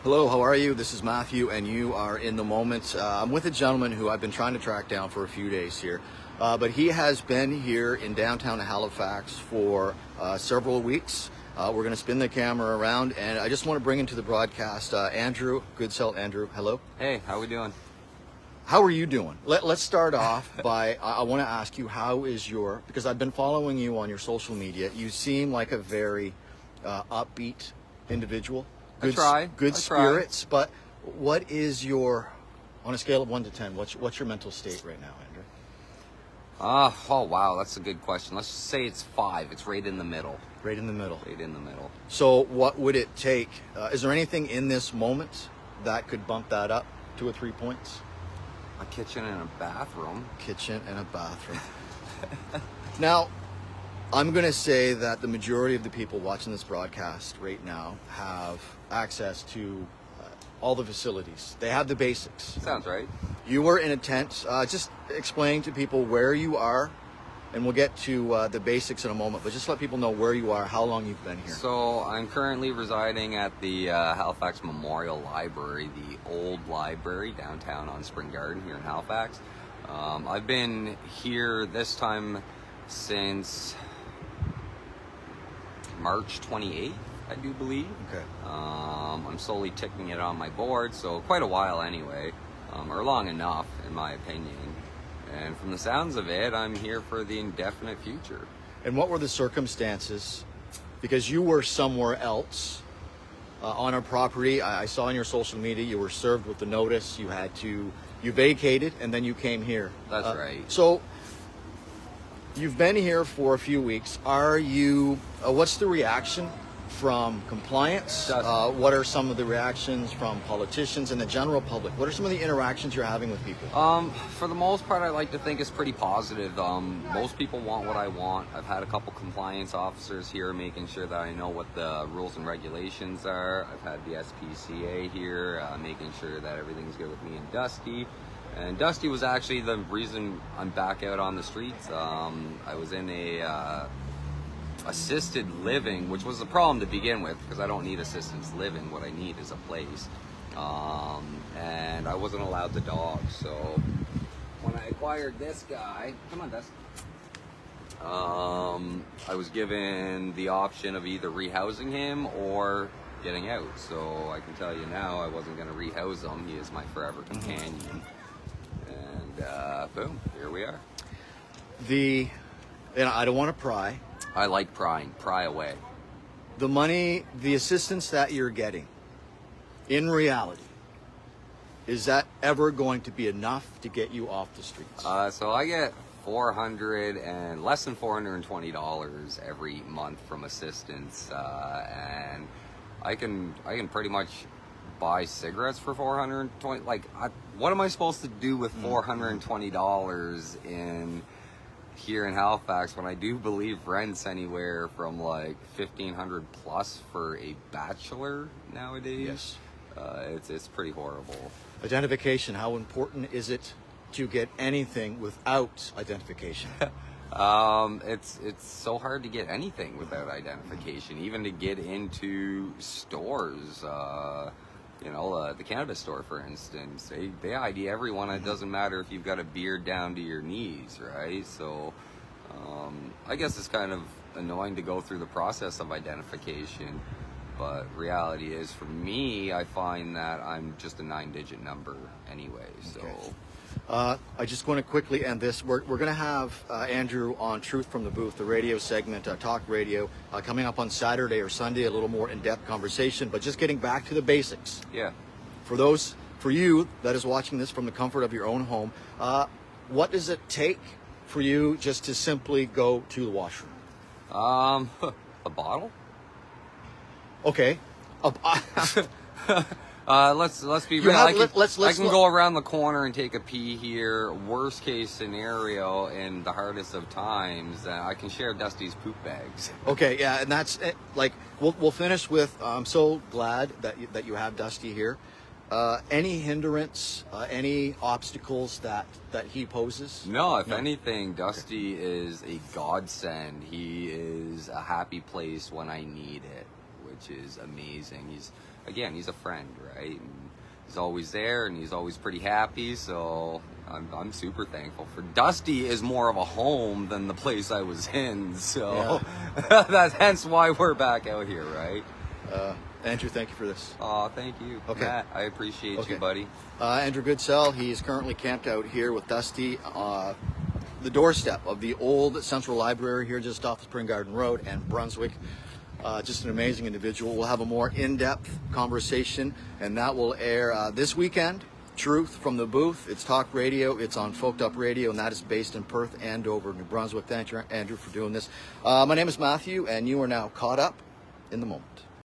Hello, how are you? This is Matthew, and you are in the moment. I'm with a gentleman who I've been trying to track down for a few days here, but he has been here in downtown Halifax for several weeks. We're going to spin the camera around, and I just want to bring into the broadcast Andrew Goodsell. Andrew, hello. Hey, how we doing? How are you doing? Let's start off by, I want to ask you, because I've been following you on your social media. You seem like a very upbeat individual. Good spirits, but what is on a scale of 1 to 10, what's your mental state right now, Andrew? Oh wow, that's a good question. Let's just say it's 5. It's right in the middle. Right in the middle. Right in the middle. So what would it take? Is there anything in this moment that could bump that up 2 or 3 points? A kitchen and a bathroom. Kitchen and a bathroom. Now, I'm going to say that the majority of the people watching this broadcast right now have access to all the facilities. They have the basics. Sounds right. You were in a tent. Just explain to people where you are, and we'll get to the basics in a moment, but just let people know where you are, how long you've been here. So I'm currently residing at the Halifax Memorial Library, the old library downtown on Spring Garden here in Halifax. I've been here this time since March 28th, I do believe. Okay. I'm slowly ticking it on my board, so quite a while anyway, or long enough in my opinion. And from the sounds of it, I'm here for the indefinite future. And what were the circumstances? Because you were somewhere else on our property. I saw on your social media you were served with the notice. You vacated and then you came here. That's right. So you've been here for a few weeks. What's the reaction from compliance? What are some of the reactions from politicians and the general public? What are some of the interactions you're having with people? For the most part, I like to think it's pretty positive. Most people want what I want. I've had a couple compliance officers here making sure that I know what the rules and regulations are. I've had the SPCA here making sure that everything's good with me and Dusty. And Dusty was actually the reason I'm back out on the streets. I was in a assisted living, which was a problem to begin with because I don't need assistance living. What I need is a place. And I wasn't allowed the dog. So when I acquired this guy, come on, Dusty. I was given the option of either rehousing him or getting out. So I can tell you now I wasn't going to rehouse him. He is my forever companion. Boom, here we are. And I don't want to pry. I like prying. Pry away. The money, the assistance that you're getting, in reality, is that ever going to be enough to get you off the streets? So I get less than $420 every month from assistance, and I can pretty much buy cigarettes for $420. What am I supposed to do with $420 here in Halifax when I do believe rent's anywhere from like $1,500 plus for a bachelor nowadays? Yes. It's pretty horrible. Identification, how important is it to get anything without identification? It's so hard to get anything without identification, even to get into stores. The cannabis store, for instance, they ID everyone. It doesn't matter if you've got a beard down to your knees, right? So I guess it's kind of annoying to go through the process of identification, but reality is, for me, I find that I'm just a 9-digit number anyway. So I just want to quickly end this. We're going to have Andrew on Truth from the Booth, the radio segment, talk radio, coming up on Saturday or Sunday, a little more in-depth conversation, but just getting back to the basics. Yeah. For you that is watching this from the comfort of your own home, what does it take for you just to simply go to the washroom? A bottle? Okay. Let's be real. I can look. go around the corner and take a pee here. Worst case scenario, in the hardest of times, I can share Dusty's poop bags. Okay, yeah, and that's we'll finish with. I'm so glad that you have Dusty here. Any hindrance, any obstacles that he poses? No, if anything, Dusty is a godsend. He is a happy place when I need it, which is amazing. He's again, he's a friend, right? And he's always there, and he's always pretty happy. So I'm super thankful for. Dusty is more of a home than the place I was in. So that's hence why we're back out here, right? Andrew, thank you for this. Thank you, Okay. Matt. I appreciate you, buddy. Andrew Goodsell, he is currently camped out here with Dusty, the doorstep of the old Central Library here just off of Spring Garden Road and Brunswick. Just an amazing individual. We'll have a more in-depth conversation, and that will air this weekend. Truth from the Booth. It's talk radio. It's on Folked Up Radio, and that is based in Perth, Andover, New Brunswick. Thank you, Andrew, for doing this. My name is Matthew, and you are now caught up in the moment.